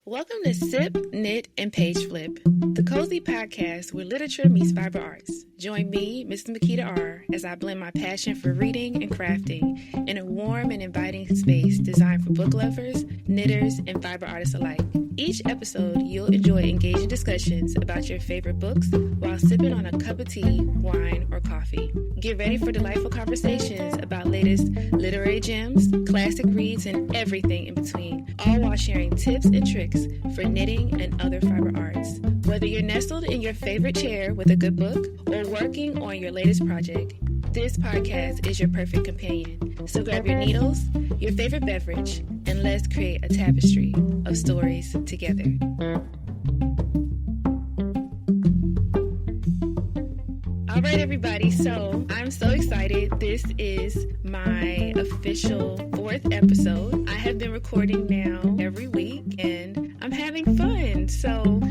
Welcome to Sip, Knit, and Page Flip, the cozy podcast where literature meets fiber arts. Join me, Mrs. Makeda R, as I blend my passion for reading and crafting in a warm and inviting space designed for book lovers, knitters, and fiber artists alike. Each episode, you'll enjoy engaging discussions about your favorite books while sipping on a cup of tea, wine, or coffee. Get ready for delightful conversations about latest literary gems, classic reads, and everything in between, all while sharing tips and tricks for knitting and other fiber arts. Whether you're nestled in your favorite chair with a good book or working on your latest project, this podcast is your perfect companion. So grab your needles, your favorite beverage, and let's create a tapestry of stories together. All right, everybody. So I'm so excited. This is my official 4th episode. I have been recording now every week and I'm having fun. So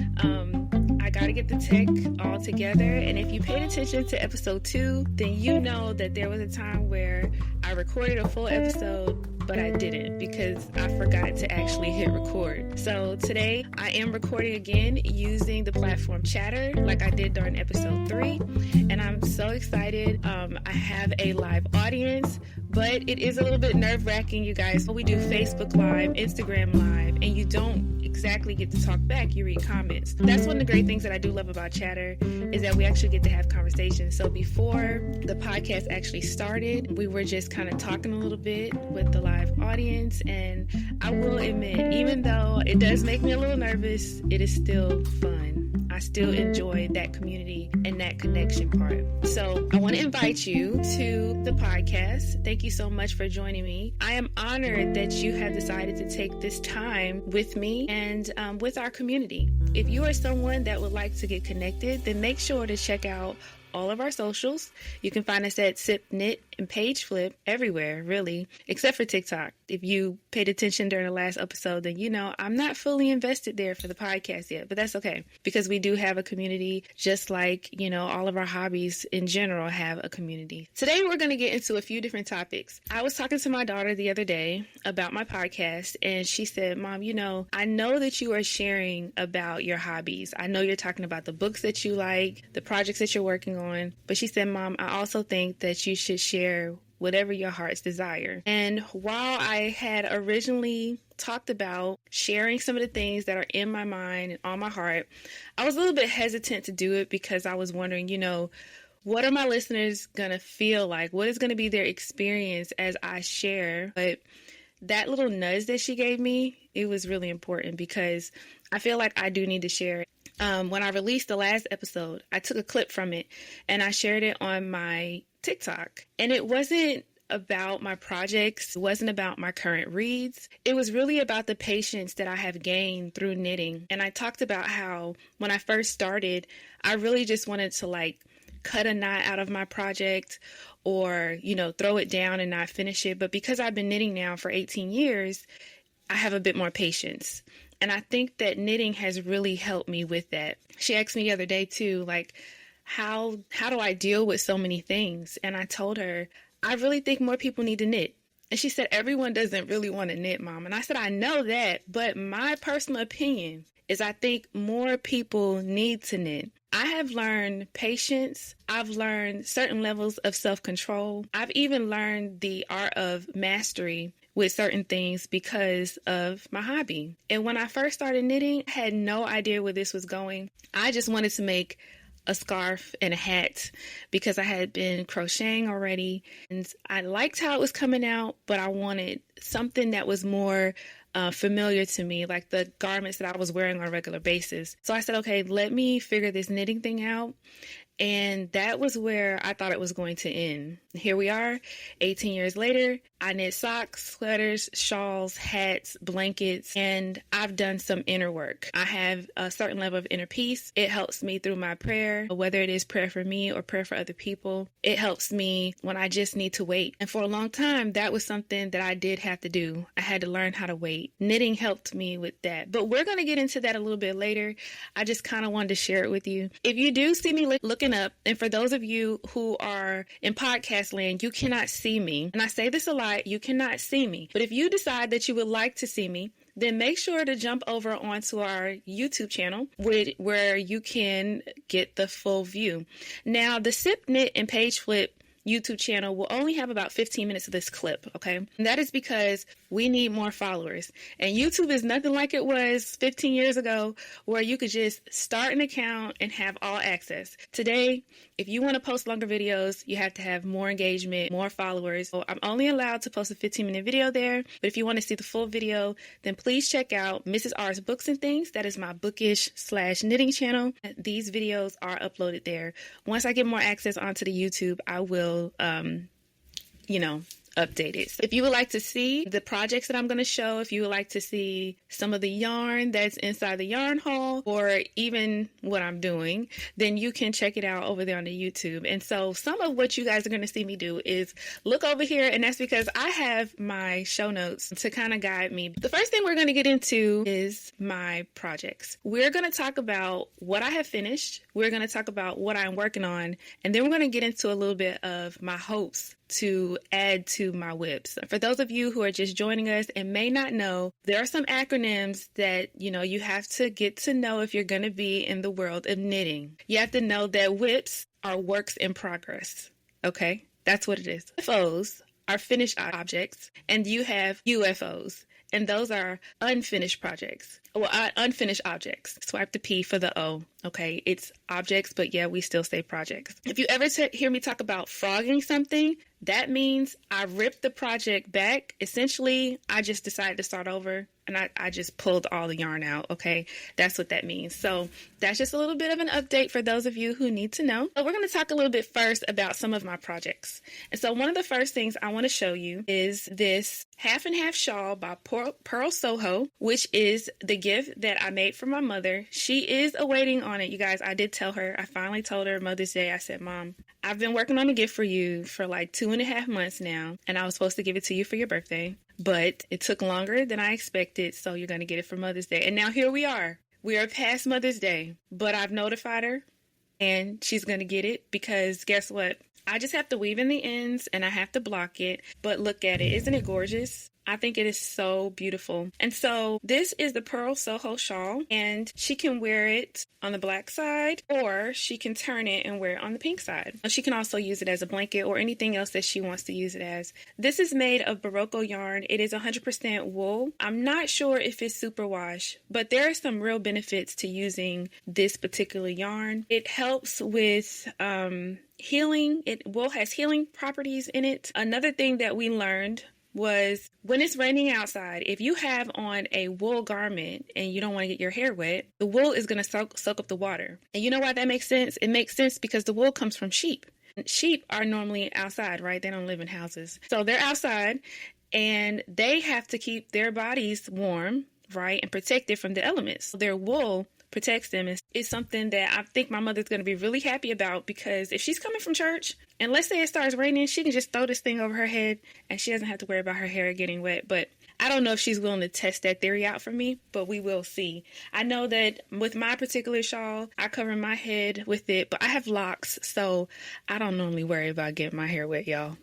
I got to get the tech all together. And if you paid attention to episode 2, then you know that there was a time where I recorded a full episode, but I didn't because I forgot to actually hit record. So today I am recording again using the platform Chatter like I did during episode 3. And I'm so excited. I have a live audience, but it is a little bit nerve-wracking, you guys. We do Facebook Live, Instagram Live, and you don't exactly get to talk back. You read comments. That's one of the great things that I do love about Chatter is that we actually get to have conversations. So before the podcast actually started, we were just kind of talking a little bit with the live audience. And I will admit, even though it does make me a little nervous, it is still fun. I still enjoy that community and that connection part. So I want to invite you to the podcast. Thank you so much for joining me. I am honored that you have decided to take this time with me and with our community. If you are someone that would like to get connected, then make sure to check out all of our socials. You can find us at Sip, Knit, and Page Flip everywhere, really, except for TikTok. If you paid attention during the last episode, then you know I'm not fully invested there for the podcast yet, but that's okay because we do have a community just like, you know, all of our hobbies in general have a community. Today, we're going to get into a few different topics. I was talking to my daughter the other day about my podcast, and she said, Mom, you know, I know that you are sharing about your hobbies. I know you're talking about the books that you like, the projects that you're working on, but she said, Mom, I also think that you should share whatever your heart's desire. And while I had originally talked about sharing some of the things that are in my mind and on my heart, I was a little bit hesitant to do it because I was wondering, you know, what are my listeners going to feel like? What is going to be their experience as I share? But that little nudge that she gave me, it was really important because I feel like I do need to share. When I released the last episode, I took a clip from it and I shared it on my TikTok. And it wasn't about my projects. It wasn't about my current reads. It was really about the patience that I have gained through knitting. And I talked about how when I first started, I really just wanted to cut a knot out of my project or, you know, throw it down and not finish it. But because I've been knitting now for 18 years, I have a bit more patience. And I think that knitting has really helped me with that. She asked me the other day too, how do I deal with so many things? And I told her, I really think more people need to knit. And she said, everyone doesn't really want to knit, Mom. And I said, I know that, but my personal opinion is I think more people need to knit. I have learned patience. I've learned certain levels of self-control. I've even learned the art of mastery with certain things because of my hobby. And when I first started knitting, I had no idea where this was going. I just wanted to make a scarf and a hat because I had been crocheting already and I liked how it was coming out, but I wanted something that was more familiar to me, like the garments that I was wearing on a regular basis. So I said, okay, let me figure this knitting thing out. And that was where I thought it was going to end. Here we are, 18 years later. I knit socks, sweaters, shawls, hats, blankets, and I've done some inner work. I have a certain level of inner peace. It helps me through my prayer, whether it is prayer for me or prayer for other people. It helps me when I just need to wait. And for a long time, that was something that I did have to do. I had to learn how to wait. Knitting helped me with that. But we're going to get into that a little bit later. I just kind of wanted to share it with you. If you do see me looking up, and for those of you who are in podcast land, you cannot see me. And I say this a lot, you cannot see me. But if you decide that you would like to see me, then make sure to jump over onto our YouTube channel where you can get the full view. Now, the Sip Knit and Page Flip YouTube channel will only have about 15 minutes of this clip, okay? And that is because we need more followers. And YouTube is nothing like it was 15 years ago where you could just start an account and have all access. Today, if you want to post longer videos, you have to have more engagement, more followers. So I'm only allowed to post a 15-minute video there, but if you want to see the full video, then please check out Mrs. R's Books and Things. That is my bookish/knitting channel. These videos are uploaded there. Once I get more access onto the YouTube, I will update it. So if you would like to see the projects that I'm going to show, if you would like to see some of the yarn that's inside the yarn haul, or even what I'm doing, then you can check it out over there on the YouTube. And so some of what you guys are going to see me do is look over here, and that's because I have my show notes to kind of guide me. The first thing we're going to get into is my projects. We're going to talk about what I have finished. We're going to talk about what I'm working on, and then we're going to get into a little bit of my hopes to add to my whips. For those of you who are just joining us and may not know, there are some acronyms that, you have to get to know if you're going to be in the world of knitting. You have to know that whips are works in progress. Okay? That's what it is. UFOs are finished objects, and you have UFOs. And those are unfinished projects. Well, unfinished objects. Swipe the P for the O. Okay, it's objects, but yeah, we still say projects. If you ever hear me talk about frogging something, that means I ripped the project back. Essentially, I just decided to start over, and I just pulled all the yarn out. Okay, that's what that means. So that's just a little bit of an update for those of you who need to know. So we're going to talk a little bit first about some of my projects. And so one of the first things I want to show you is this half and half shawl by Pearl Soho, which is the gift that I made for my mother. She is awaiting on it, you guys. I did tell her. I finally told her Mother's Day. I said, Mom, I've been working on a gift for you for like 2.5 months now, and I was supposed to give it to you for your birthday, but it took longer than I expected, so you're going to get it for Mother's Day. And now here we are. We are past Mother's Day, but I've notified her, and she's going to get it because guess what? I just have to weave in the ends, and I have to block it, but look at it. Isn't it gorgeous? I think it is so beautiful. And so this is the Pearl Soho shawl, and she can wear it on the black side, or she can turn it and wear it on the pink side. She can also use it as a blanket or anything else that she wants to use it as. This is made of Barocco yarn. It is 100% wool. I'm not sure if it's superwash, but there are some real benefits to using this particular yarn. It helps with healing. Wool has healing properties in it. Another thing that we learned was when it's raining outside, if you have on a wool garment and you don't want to get your hair wet, the wool is going to soak up the water. And you know why that makes sense? It makes sense because the wool comes from sheep. Sheep are normally outside, right? They don't live in houses. So they're outside and they have to keep their bodies warm, right? And protected from the elements. Their wool protects them. It's something that I think my mother's going to be really happy about, because if she's coming from church and let's say it starts raining, she can just throw this thing over her head and she doesn't have to worry about her hair getting wet. But I don't know if she's willing to test that theory out for me, but we will see. I know that with my particular shawl, I cover my head with it, but I have locks, so I don't normally worry about getting my hair wet, y'all.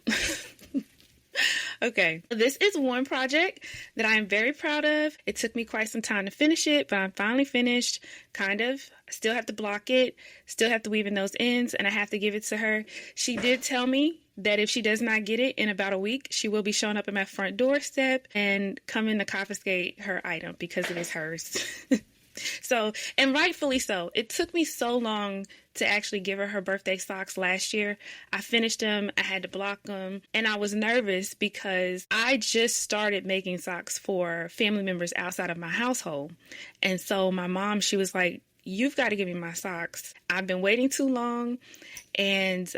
Okay, this is one project that I am very proud of. It took me quite some time to finish it, but I'm finally finished, kind of. I still have to block it, still have to weave in those ends, and I have to give it to her. She did tell me that if she does not get it in about a week, she will be showing up at my front doorstep and coming to confiscate her item because it is hers. So, and rightfully so. It took me so long to actually give her birthday socks last year. I finished them. I had to block them. And I was nervous because I just started making socks for family members outside of my household. And so my mom, she was like, you've got to give me my socks. I've been waiting too long. And,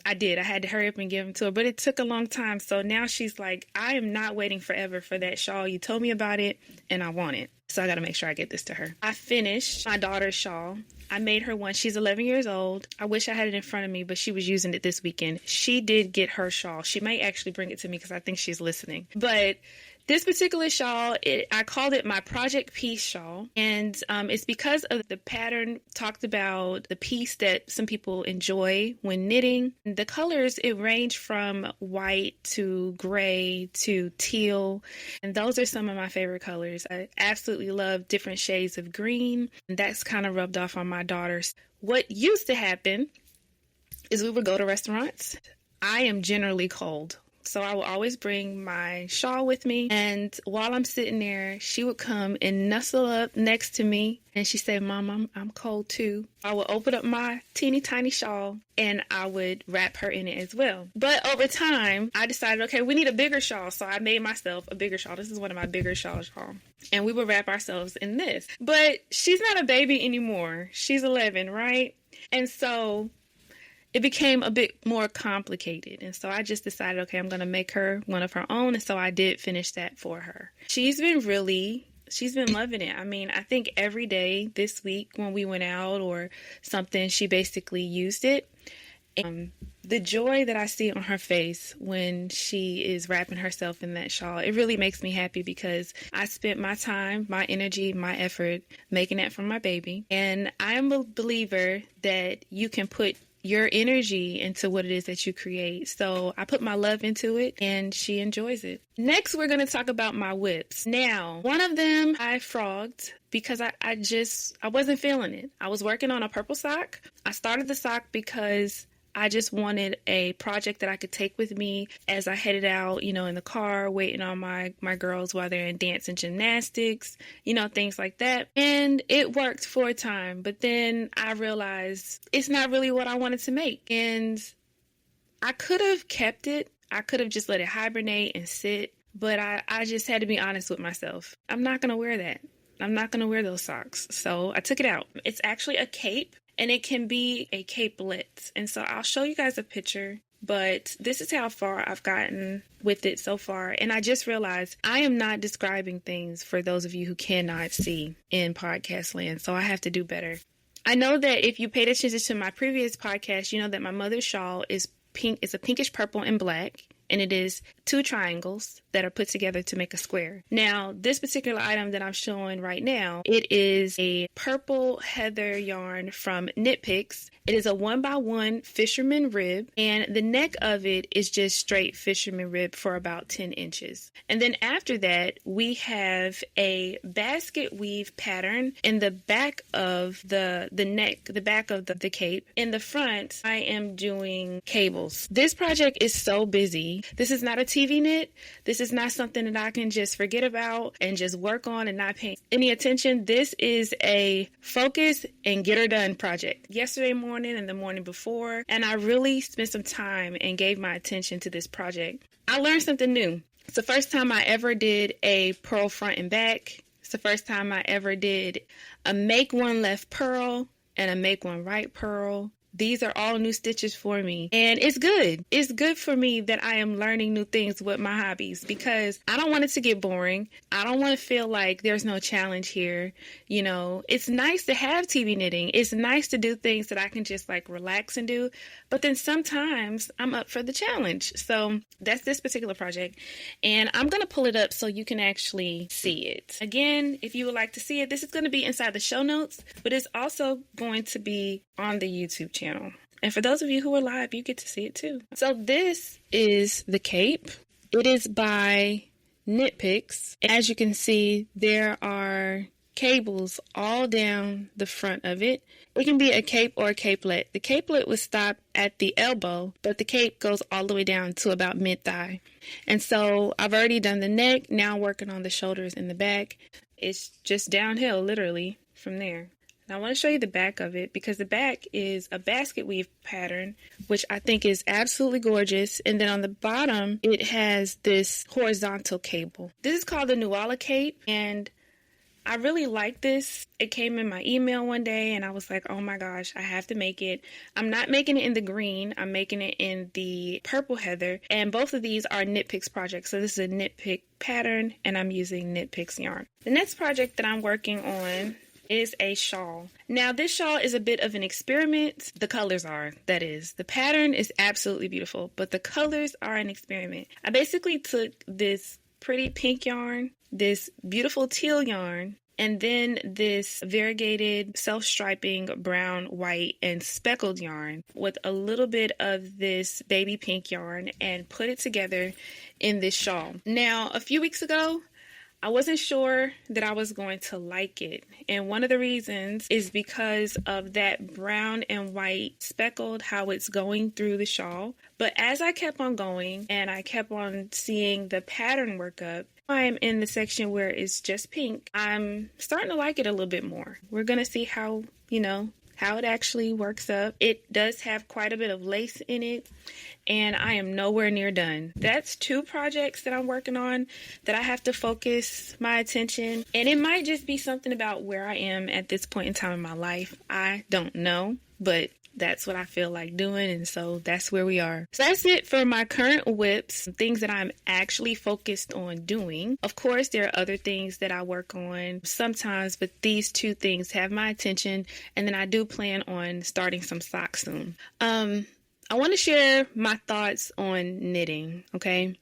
I did. I had to hurry up and give them to her, but it took a long time. So now she's like, I am not waiting forever for that shawl. You told me about it and I want it. So I got to make sure I get this to her. I finished my daughter's shawl. I made her one. She's 11 years old. I wish I had it in front of me, but she was using it this weekend. She did get her shawl. She may actually bring it to me because I think she's listening. But This particular shawl, I called it my project piece shawl. And it's because of the pattern talked about the piece that some people enjoy when knitting. The colors, it range from white to gray to teal. And those are some of my favorite colors. I absolutely love different shades of green. And that's kind of rubbed off on my daughters. What used to happen is we would go to restaurants. I am generally cold. So I will always bring my shawl with me. And while I'm sitting there, she would come and nestle up next to me. And she'd say, Mom, I'm cold too. I would open up my teeny tiny shawl and I would wrap her in it as well. But over time, I decided, okay, we need a bigger shawl. So I made myself a bigger shawl. This is one of my bigger shawls, y'all. And we would wrap ourselves in this. But she's not a baby anymore. She's 11, right? And so it became a bit more complicated. And so I just decided, okay, I'm going to make her one of her own. And so I did finish that for her. She's been loving it. I mean, I think every day this week when we went out or something, she basically used it. The joy that I see on her face when she is wrapping herself in that shawl, it really makes me happy because I spent my time, my energy, my effort making that for my baby. And I am a believer that you can put your energy into what it is that you create. So I put my love into it and she enjoys it. Next, we're going to talk about my whips. Now, one of them I frogged because I wasn't feeling it. I was working on a purple sock. I started the sock because I just wanted a project that I could take with me as I headed out, in the car, waiting on my girls while they're in dance and gymnastics, things like that. And it worked for a time, but then I realized it's not really what I wanted to make. And I could have kept it. I could have just let it hibernate and sit, but I just had to be honest with myself. I'm not going to wear that. I'm not going to wear those socks. So I took it out. It's actually a cape. And it can be a capelet. And so I'll show you guys a picture, but this is how far I've gotten with it so far. And I just realized I am not describing things for those of you who cannot see in podcast land. So I have to do better. I know that if you paid attention to my previous podcast, you know that my mother's shawl is pink. It's a pinkish purple and black. And it is 2 triangles that are put together to make a square. Now, this particular item that I'm showing right now, it is a purple heather yarn from Knit Picks. It is a 1x1 fisherman rib, and the neck of it is just straight fisherman rib for about 10 inches. And then after that, we have a basket weave pattern in the back of the neck, the back of the cape. In the front, I am doing cables. This project is so busy. This is not a TV knit. This is not something that I can just forget about and just work on and not pay any attention. This is a focus and get her done project. Yesterday morning and the morning before, and I really spent some time and gave my attention to this project. I learned something new. It's the first time I ever did a purl front and back. It's the first time I ever did a make one left purl and a make one right purl. These are all new stitches for me. And it's good. It's good for me that I am learning new things with my hobbies because I don't want it to get boring. I don't want to feel like there's no challenge here. It's nice to have TV knitting. It's nice to do things that I can just relax and do. But then sometimes I'm up for the challenge. So that's this particular project. And I'm going to pull it up so you can actually see it. Again, if you would like to see it, this is going to be inside the show notes, but it's also going to be on the YouTube channel. And for those of you who are live, you get to see it too. So this is the cape. It is by Knit Picks. As you can see, there are cables all down the front of it. It can be a cape or a capelet. The capelet would stop at the elbow, but the cape goes all the way down to about mid-thigh. And so I've already done the neck. Now I'm working on the shoulders and the back. It's just downhill, literally, from there. And I want to show you the back of it because the back is a basket weave pattern, which I think is absolutely gorgeous. And then on the bottom, it has this horizontal cable. This is called the Nuala Cape, and I really like this. It came in my email one day and I was like, oh my gosh, I have to make it. I'm not making it in the green. I'm making it in the purple heather. And both of these are Knit Picks projects. So this is a Knit Pick pattern and I'm using Knit Picks yarn. The next project that I'm working on is a shawl. Now this shawl is a bit of an experiment. The colors are, that is. The pattern is absolutely beautiful, but the colors are an experiment. I basically took this pretty pink yarn, this beautiful teal yarn, and then this variegated self-striping brown, white, and speckled yarn with a little bit of this baby pink yarn and put it together in this shawl. Now, a few weeks ago, I wasn't sure that I was going to like it. And one of the reasons is because of that brown and white speckled, how it's going through the shawl. But as I kept on going and I kept on seeing the pattern work up, I am in the section where it's just pink. I'm starting to like it a little bit more. We're going to see how it actually works up. It does have quite a bit of lace in it, and I am nowhere near done. That's 2 projects that I'm working on that I have to focus my attention, and it might just be something about where I am at this point in time in my life. I don't know, but that's what I feel like doing, and so that's where we are. So that's it for my current whips, things that I'm actually focused on doing. Of course, there are other things that I work on sometimes, but these 2 things have my attention, and then I do plan on starting some socks soon. I want to share my thoughts on knitting, okay?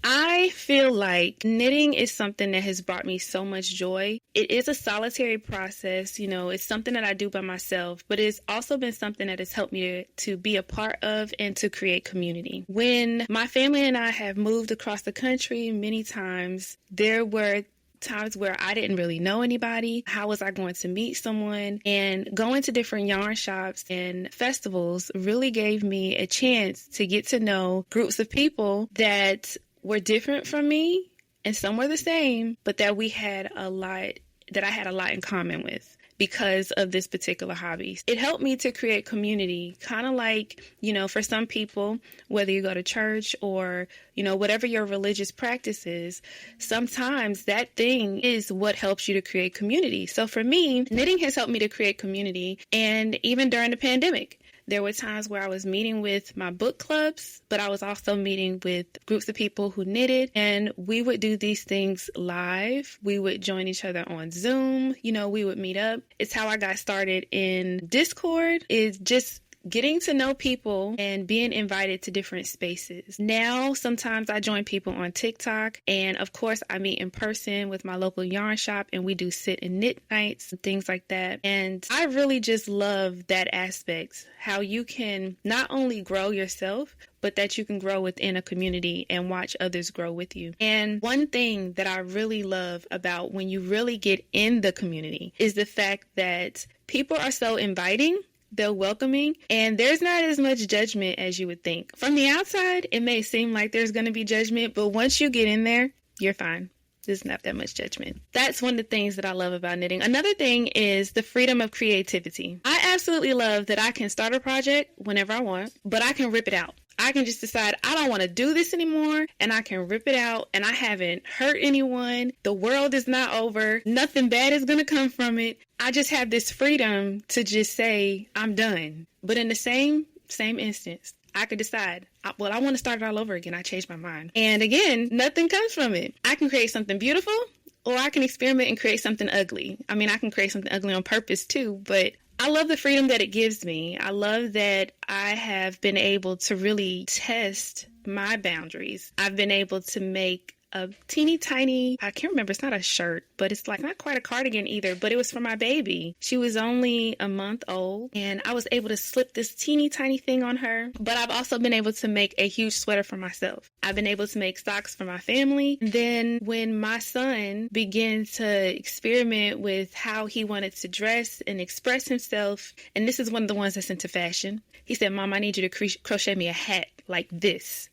I feel like knitting is something that has brought me so much joy. It is a solitary process, it's something that I do by myself, but it's also been something that has helped me to be a part of and to create community. When my family and I have moved across the country many times, there were times where I didn't really know anybody. How was I going to meet someone? And going to different yarn shops and festivals really gave me a chance to get to know groups of people that were different from me, and some were the same, but that I had a lot in common with because of this particular hobby. It helped me to create community, kind of like, for some people, whether you go to church or, whatever your religious practice is, sometimes that thing is what helps you to create community. So for me, knitting has helped me to create community, and even during the pandemic. There were times where I was meeting with my book clubs, but I was also meeting with groups of people who knitted, and we would do these things live. We would join each other on Zoom. We would meet up. It's how I got started in Discord, is just getting to know people and being invited to different spaces. Now, sometimes I join people on TikTok, and of course I meet in person with my local yarn shop, and we do sit and knit nights and things like that. And I really just love that aspect, how you can not only grow yourself, but that you can grow within a community and watch others grow with you. And one thing that I really love about when you really get in the community is the fact that people are so inviting. They're welcoming, and there's not as much judgment as you would think. From the outside, it may seem like there's going to be judgment, but once you get in there, you're fine. There's not that much judgment. That's one of the things that I love about knitting. Another thing is the freedom of creativity. I absolutely love that I can start a project whenever I want, but I can rip it out. I can just decide I don't want to do this anymore, and I can rip it out, and I haven't hurt anyone. The world is not over. Nothing bad is going to come from it. I just have this freedom to just say I'm done. But in the same instance, I could decide, I want to start it all over again. I changed my mind. And again, nothing comes from it. I can create something beautiful, or I can experiment and create something ugly. I mean, I can create something ugly on purpose too, but I love the freedom that it gives me. I love that I have been able to really test my boundaries. I've been able to make a teeny tiny, I can't remember, it's not a shirt, but it's like not quite a cardigan either, but it was for my baby. She was only a month old, and I was able to slip this teeny tiny thing on her. But I've also been able to make a huge sweater for myself. I've been able to make socks for my family. And then when my son began to experiment with how he wanted to dress and express himself, and this is one of the ones that's into fashion, he said, "Mom, I need you to crochet me a hat like this."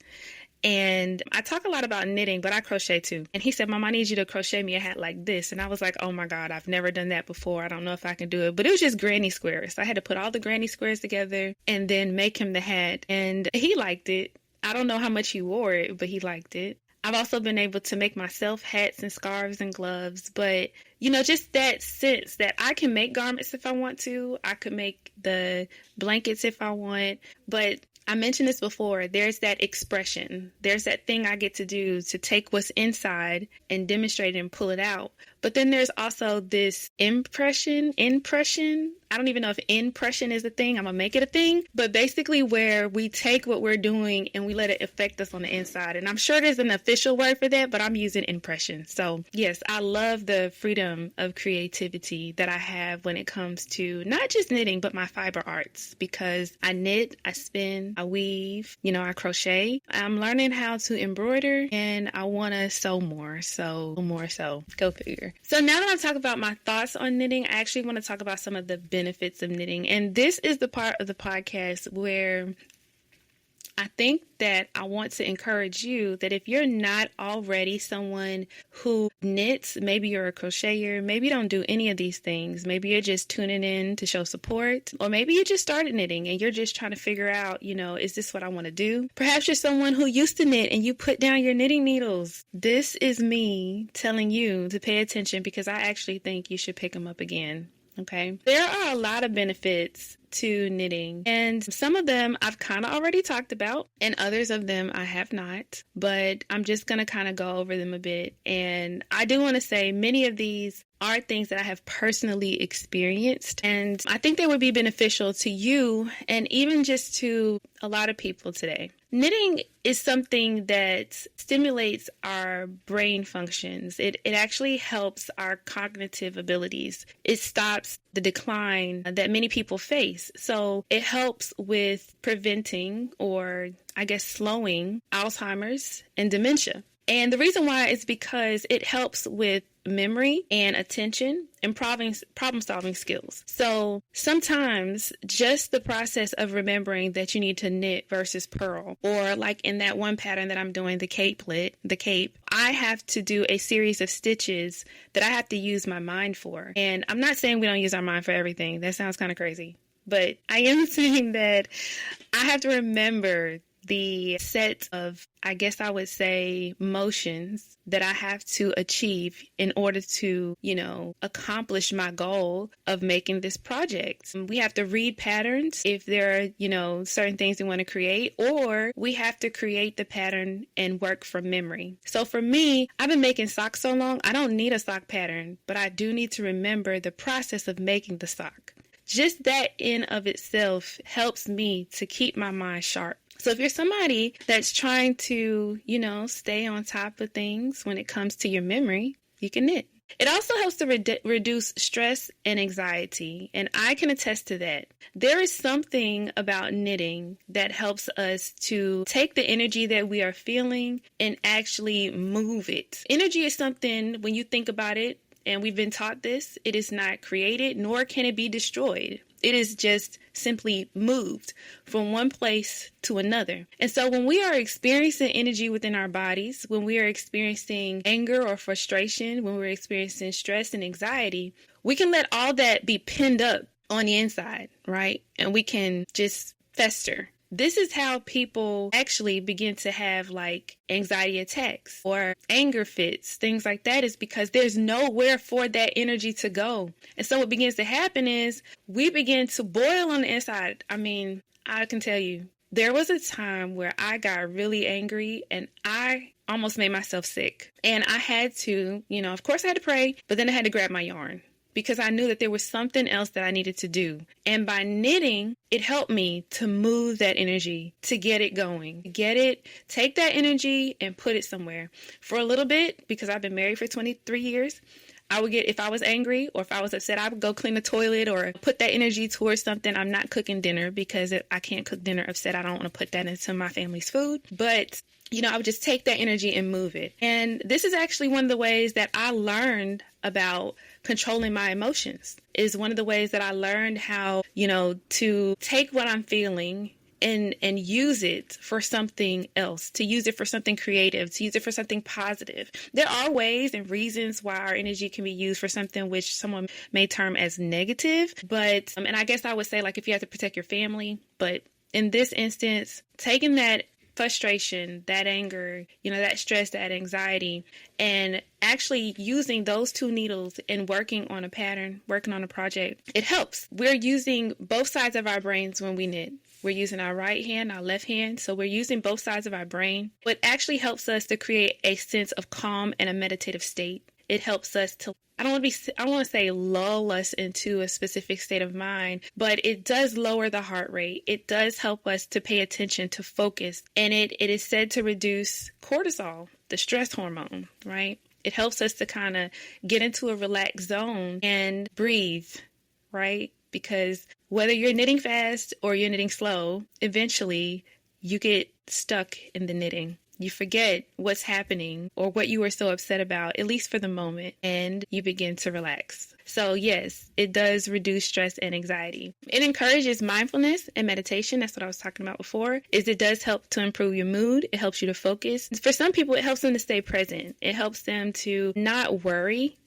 And I talk a lot about knitting, but I crochet too. And he said, "Mom, I need you to crochet me a hat like this." And I was like, oh my God, I've never done that before. I don't know if I can do it. But it was just granny squares. I had to put all the granny squares together and then make him the hat. And he liked it. I don't know how much he wore it, but he liked it. I've also been able to make myself hats and scarves and gloves. But, just that sense that I can make garments if I want to. I could make the blankets if I want. But I mentioned this before, there's that expression. There's that thing I get to do to take what's inside and demonstrate it and pull it out. But then there's also this impression. I don't even know if impression is a thing. I'm going to make it a thing. But basically where we take what we're doing and we let it affect us on the inside. And I'm sure there's an official word for that, but I'm using impression. So yes, I love the freedom of creativity that I have when it comes to not just knitting, but my fiber arts, because I knit, I spin, I weave, I crochet. I'm learning how to embroider, and I want to sew more. So go figure. So now that I'm talking about my thoughts on knitting, I actually want to talk about some of the benefits of knitting. And this is the part of the podcast where I think that I want to encourage you that if you're not already someone who knits, maybe you're a crocheter, maybe you don't do any of these things, maybe you're just tuning in to show support, or maybe you just started knitting and you're just trying to figure out, is this what I want to do? Perhaps you're someone who used to knit and you put down your knitting needles. This is me telling you to pay attention, because I actually think you should pick them up again. Okay. There are a lot of benefits to knitting, and some of them I've kind of already talked about, and others of them I have not, but I'm just going to kind of go over them a bit. And I do want to say many of these are things that I have personally experienced, and I think they would be beneficial to you and even just to a lot of people today. Knitting is something that stimulates our brain functions. It actually helps our cognitive abilities. It stops the decline that many people face. So it helps with preventing, or I guess slowing, Alzheimer's and dementia. And the reason why is because it helps with memory and attention and problem-solving skills. So sometimes just the process of remembering that you need to knit versus purl, or like in that one pattern that I'm doing, the cape, I have to do a series of stitches that I have to use my mind for. And I'm not saying we don't use our mind for everything. That sounds kind of crazy. But I am saying that I have to remember the set of, I guess I would say, motions that I have to achieve in order to, accomplish my goal of making this project. We have to read patterns if there are, certain things we want to create, or we have to create the pattern and work from memory. So for me, I've been making socks so long, I don't need a sock pattern, but I do need to remember the process of making the sock. Just that in of itself helps me to keep my mind sharp. So if you're somebody that's trying to, stay on top of things when it comes to your memory, you can knit. It also helps to reduce stress and anxiety, and I can attest to that. There is something about knitting that helps us to take the energy that we are feeling and actually move it. Energy is something, when you think about it, and we've been taught this, it is not created, nor can it be destroyed. It is just simply moved from one place to another. And so when we are experiencing energy within our bodies, when we are experiencing anger or frustration, when we're experiencing stress and anxiety, we can let all that be pinned up on the inside, right? And we can just fester. This is how people actually begin to have like anxiety attacks or anger fits, things like that, is because there's nowhere for that energy to go. And so what begins to happen is we begin to boil on the inside. I mean, I can tell you, there was a time where I got really angry and I almost made myself sick. And I had to, of course I had to pray, but then I had to grab my yarn, because I knew that there was something else that I needed to do. And by knitting, it helped me to move that energy, to get it going, take that energy and put it somewhere. For a little bit, because I've been married for 23 years, if I was angry or if I was upset, I would go clean the toilet or put that energy towards something. I'm not cooking dinner because I can't cook dinner upset. I don't want to put that into my family's food. But I would just take that energy and move it. And this is actually one of the ways that I learned about controlling my emotions. Is one of the ways that I learned how, to take what I'm feeling and use it for something else, to use it for something creative, to use it for something positive. There are ways and reasons why our energy can be used for something which someone may term as negative. But, and I guess I would say, like, if you have to protect your family, but in this instance, taking that frustration, that anger, that stress, that anxiety, and actually using those two needles and working on a pattern, working on a project, it helps. We're using both sides of our brains when we knit. We're using our right hand, our left hand. So we're using both sides of our brain. What actually helps us to create a sense of calm and a meditative state. it helps us to, I don't want to say lull us into a specific state of mind, but it does lower the heart rate. It does help us to pay attention, to focus. And it is said to reduce cortisol, the stress hormone, right? It helps us to kind of get into a relaxed zone and breathe, right? Because whether you're knitting fast or you're knitting slow, eventually you get stuck in the knitting. You forget what's happening or what you were so upset about, at least for the moment, and you begin to relax. So yes, it does reduce stress and anxiety. It encourages mindfulness and meditation. That's what I was talking about before, is it does help to improve your mood. It helps you to focus. For some people, it helps them to stay present. It helps them to not worry.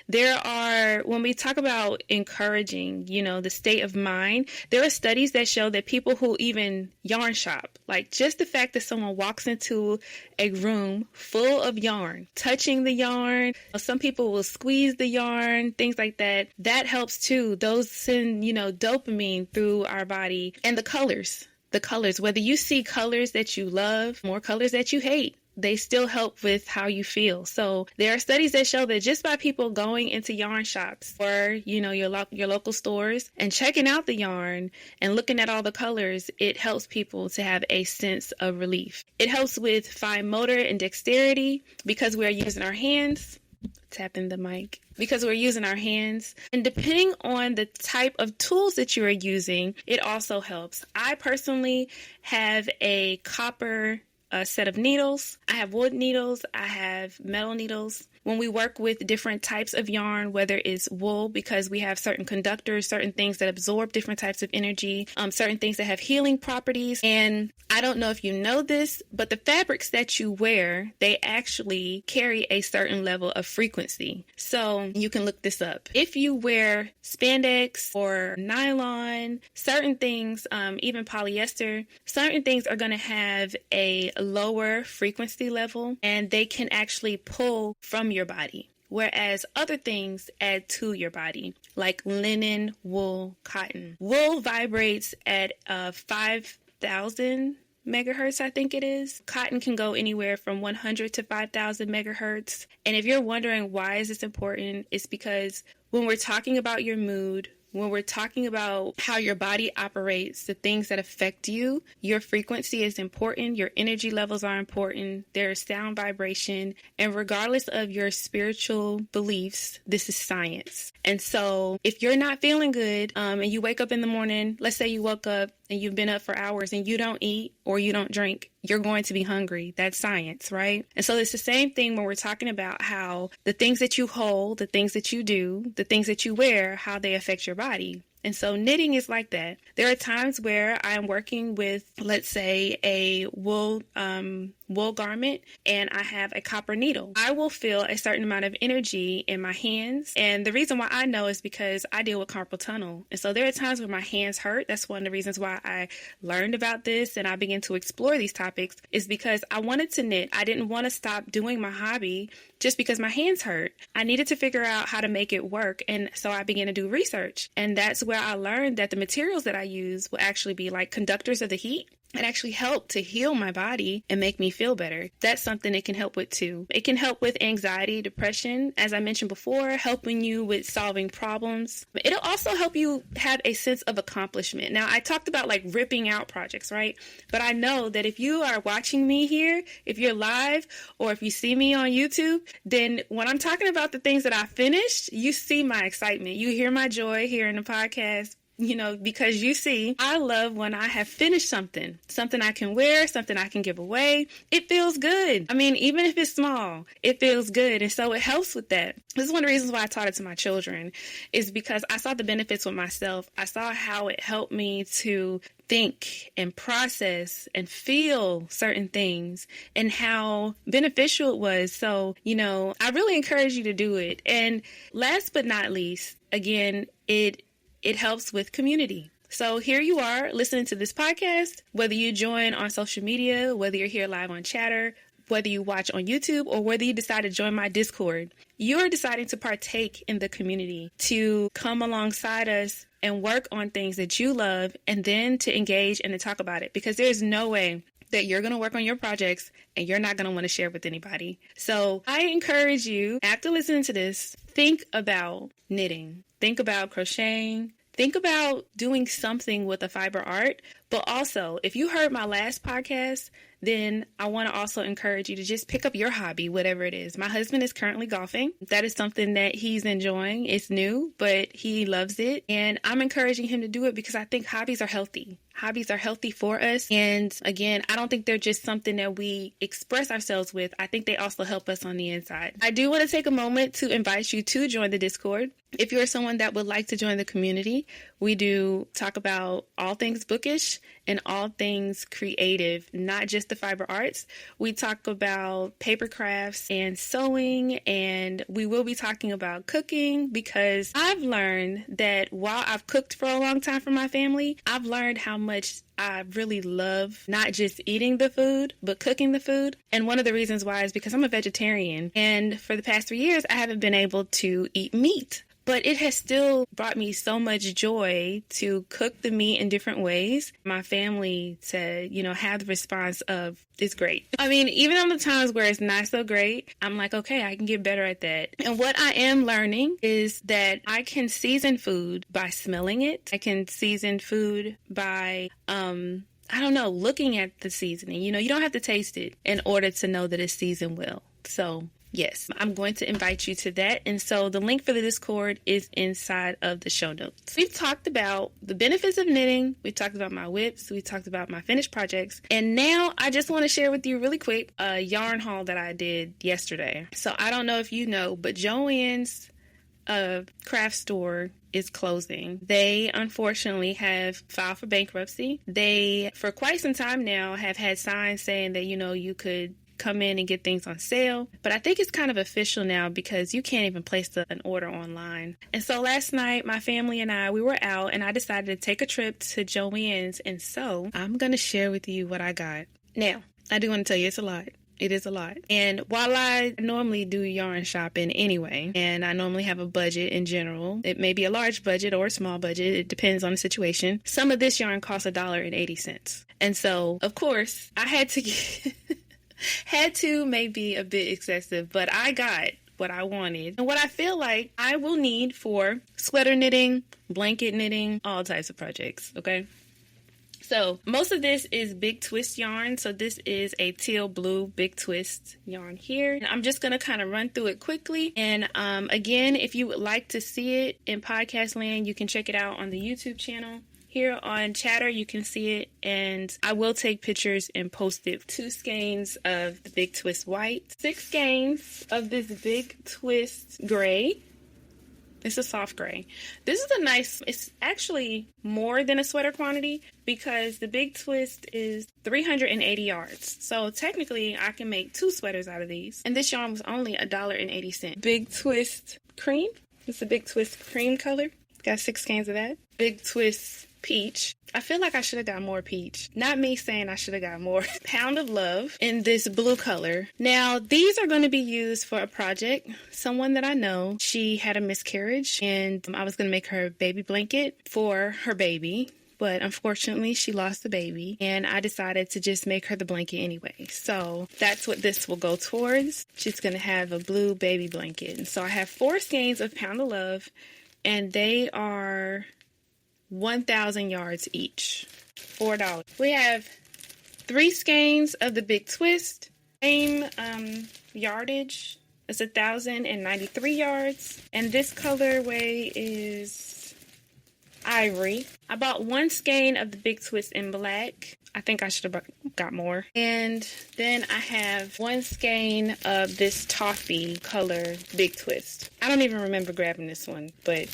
When we talk about encouraging, the state of mind, there are studies that show that people who even yarn shop, like just the fact that someone walks into a room full of yarn, touching the yarn, some people will squeeze the yarn, things like that. That helps too. Those send, dopamine through our body. And the colors, whether you see colors that you love, more colors that you hate, they still help with how you feel. So there are studies that show that just by people going into yarn shops or, your local stores and checking out the yarn and looking at all the colors, it helps people to have a sense of relief. It helps with fine motor and dexterity because we're using our hands. Tapping the mic. Because we're using our hands. And depending on the type of tools that you are using, it also helps. I personally have a copper set of needles. I have wood needles. I have metal needles. When we work with different types of yarn, whether it's wool, because we have certain conductors, certain things that absorb different types of energy, certain things that have healing properties. And I don't know if you know this, but the fabrics that you wear, they actually carry a certain level of frequency. So you can look this up. If you wear spandex or nylon, certain things, even polyester, certain things are going to have a lower frequency level and they can actually pull from your body, whereas other things add to your body, like linen, wool, cotton. Wool vibrates at 5,000 megahertz, I think it is. Cotton can go anywhere from 100 to 5,000 megahertz. And if you're wondering why is this important, it's because when we're talking about your mood, when we're talking about how your body operates, the things that affect you, your frequency is important, your energy levels are important, there's sound vibration, and regardless of your spiritual beliefs, this is science. And so if you're not feeling good and you wake up in the morning, let's say you woke up and you've been up for hours and you don't eat or you don't drink, you're going to be hungry. That's science, right? And so it's the same thing when we're talking about how the things that you hold, the things that you do, the things that you wear, how they affect your body. And so knitting is like that. There are times where I'm working with, let's say, a wool garment and I have a copper needle. I will feel a certain amount of energy in my hands. And the reason why I know is because I deal with carpal tunnel. And so there are times where my hands hurt. That's one of the reasons why I learned about this and I began to explore these topics, is because I wanted to knit. I didn't want to stop doing my hobby just because my hands hurt. I needed to figure out how to make it work. And so I began to do research. And that's where I learned that the materials that I use will actually be like conductors of the heat. It actually helped to heal my body and make me feel better. That's something it can help with too. It can help with anxiety, depression, as I mentioned before, helping you with solving problems. It'll also help you have a sense of accomplishment. Now, I talked about like ripping out projects, right? But I know that if you are watching me here, if you're live or if you see me on YouTube, then when I'm talking about the things that I finished, you see my excitement. You hear my joy here in the podcast. Because you see, I love when I have finished something I can wear, something I can give away. It feels good. I mean, even if it's small, it feels good. And so it helps with that. This is one of the reasons why I taught it to my children, is because I saw the benefits with myself. I saw how it helped me to think and process and feel certain things and how beneficial it was. So, I really encourage you to do it. And last but not least, again, it helps with community. So here you are listening to this podcast, whether you join on social media, whether you're here live on Chatter, whether you watch on YouTube, or whether you decide to join my Discord, you're deciding to partake in the community, to come alongside us and work on things that you love, and then to engage and to talk about it. Because there's no way that you're going to work on your projects and you're not going to want to share with anybody. So I encourage you, after listening to this, think about knitting, think about crocheting, think about doing something with a fiber art. But also, if you heard my last podcast, then I want to also encourage you to just pick up your hobby, whatever it is. My husband is currently golfing. That is something that he's enjoying. It's new, but he loves it. And I'm encouraging him to do it because I think hobbies are healthy. Hobbies are healthy for us. And again, I don't think they're just something that we express ourselves with. I think they also help us on the inside. I do want to take a moment to invite you to join the Discord. If you're someone that would like to join the community, we do talk about all things bookish and all things creative, not just the fiber arts. We talk about paper crafts and sewing, and we will be talking about cooking because I've learned that while I've cooked for a long time for my family, I've learned how much I really love not just eating the food, but cooking the food. And one of the reasons why is because I'm a vegetarian. And for the past 3 years, I haven't been able to eat meat. But it has still brought me so much joy to cook the meat in different ways. My family said, have the response of, it's great. I mean, even on the times where it's not so great, I'm like, okay, I can get better at that. And what I am learning is that I can season food by smelling it. I can season food by, looking at the seasoning. You don't have to taste it in order to know that it's seasoned well. So yes, I'm going to invite you to that. And so the link for the Discord is inside of the show notes. We've talked about the benefits of knitting. We've talked about my whips. We talked about my finished projects. And now I just want to share with you really quick a yarn haul that I did yesterday. So I don't know if you know, but Joann's craft store is closing. They unfortunately have filed for bankruptcy. They, for quite some time now, have had signs saying that, you could come in and get things on sale. But I think it's kind of official now because you can't even place an order online. And so last night, my family and we were out and I decided to take a trip to Joann's. And so I'm going to share with you what I got. Now, I do want to tell you it's a lot. It is a lot. And while I normally do yarn shopping anyway, and I normally have a budget in general, it may be a large budget or a small budget. It depends on the situation. Some of this yarn costs $1.80. And so, of course, I had to get... Had to may be a bit excessive, but I got what I wanted and what I feel like I will need for sweater knitting, blanket knitting, all types of projects, okay? So most of this is big twist yarn. So this is a teal blue big twist yarn here. And I'm just going to kind of run through it quickly. And again, if you would like to see it in podcast land, you can check it out on the YouTube channel. Here on Chatter, you can see it, and I will take pictures and post it. 2 skeins of the Big Twist white, 6 skeins of this Big Twist gray. It's a soft gray. This is it's actually more than a sweater quantity because the Big Twist is 380 yards. So technically, I can make 2 sweaters out of these. And this yarn was only $1.80. Big Twist cream. It's a Big Twist cream color. Got 6 skeins of that. Big Twist peach. I feel like I should have got more peach. Not me saying I should have got more. Pound of love in this blue color. Now, these are going to be used for a project. Someone that I know, she had a miscarriage and I was going to make her a baby blanket for her baby. But unfortunately, she lost the baby and I decided to just make her the blanket anyway. So that's what this will go towards. She's going to have a blue baby blanket. And so I have 4 skeins of Pound of Love and they are 1,000 yards each. $4. We have 3 skeins of the Big Twist. Same yardage. It's 1,093 yards. And this colorway is ivory. I bought 1 skein of the Big Twist in black. I think I should have got more. And then I have 1 skein of this toffee color Big Twist. I don't even remember grabbing this one, but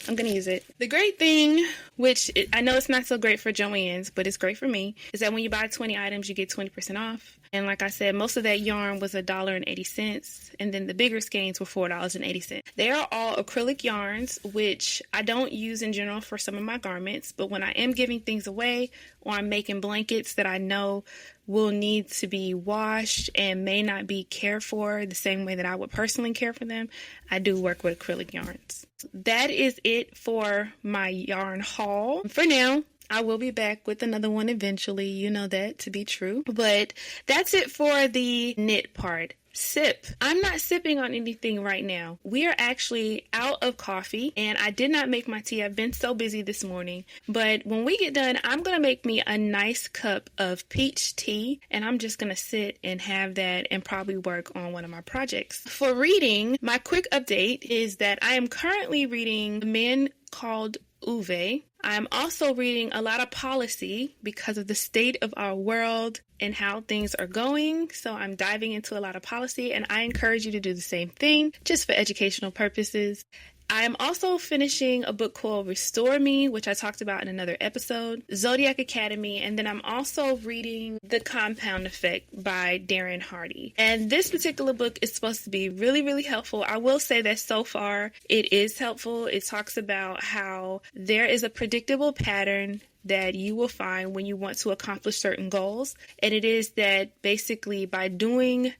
I'm going to use it. The great thing, which I know it's not so great for Joann's, but it's great for me, is that when you buy 20 items, you get 20% off. And like I said, most of that yarn was $1.80, and then the bigger skeins were $4.80. They are all acrylic yarns, which I don't use in general for some of my garments, but when I am giving things away or I'm making blankets that I know will need to be washed and may not be cared for the same way that I would personally care for them, I do work with acrylic yarns. That is it for my yarn haul. For now, I will be back with another one eventually. You know that to be true. But that's it for the knit part. Sip. I'm not sipping on anything right now. We are actually out of coffee and I did not make my tea. I've been so busy this morning. But when we get done, I'm going to make me a nice cup of peach tea and I'm just going to sit and have that and probably work on one of my projects. For reading, my quick update is that I am currently reading A Man Called Uwe. I'm also reading a lot of policy because of the state of our world and how things are going. So I'm diving into a lot of policy and I encourage you to do the same thing just for educational purposes. I am also finishing a book called Restore Me, which I talked about in another episode, Zodiac Academy, and then I'm also reading The Compound Effect by Darren Hardy. And this particular book is supposed to be really, really helpful. I will say that so far it is helpful. It talks about how there is a predictable pattern that you will find when you want to accomplish certain goals. And it is that basically by doing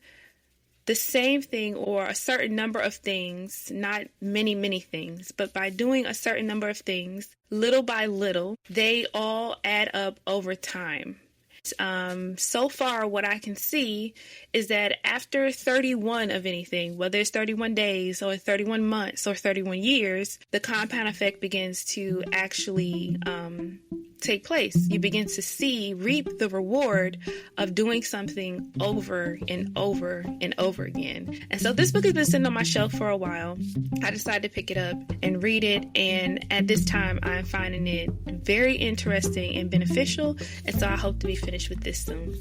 the same thing or a certain number of things, not many things, but by doing a certain number of things, little by little, they all add up over time. So far, what I can see is that after 31 of anything, whether it's 31 days or 31 months or 31 years, the compound effect begins to actually take place. You begin to reap the reward of doing something over and over and over again. And so this book has been sitting on my shelf for a while. I decided to pick it up and read it. And at this time, I'm finding it very interesting and beneficial. And so I hope to be finished with this soon.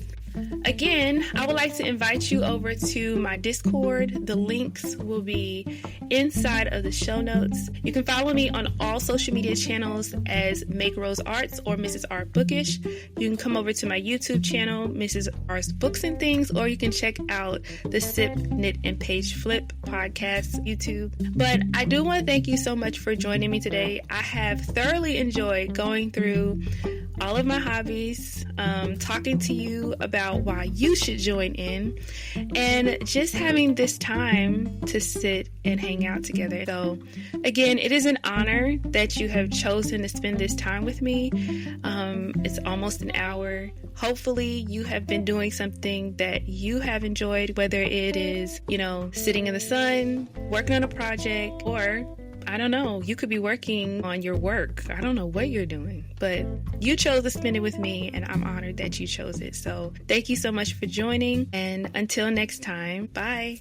Again, I would like to invite you over to my Discord. The links will be inside of the show notes. You can follow me on all social media channels as Make Rose Arts or Mrs. Art Bookish. You can come over to my YouTube channel, Mrs. Art's Books and Things, or you can check out the Sip, Knit, and Page Flip podcast YouTube. But I do want to thank you so much for joining me today. I have thoroughly enjoyed going through all of my hobbies, talking to you about why you should join in, and just having this time to sit and hang out together. So again, it is an honor that you have chosen to spend this time with me. It's almost an hour. Hopefully you have been doing something that you have enjoyed, whether it is, sitting in the sun, working on a project, or I don't know, you could be working on your work. I don't know what you're doing, but you chose to spend it with me and I'm honored that you chose it. So thank you so much for joining, and until next time, bye.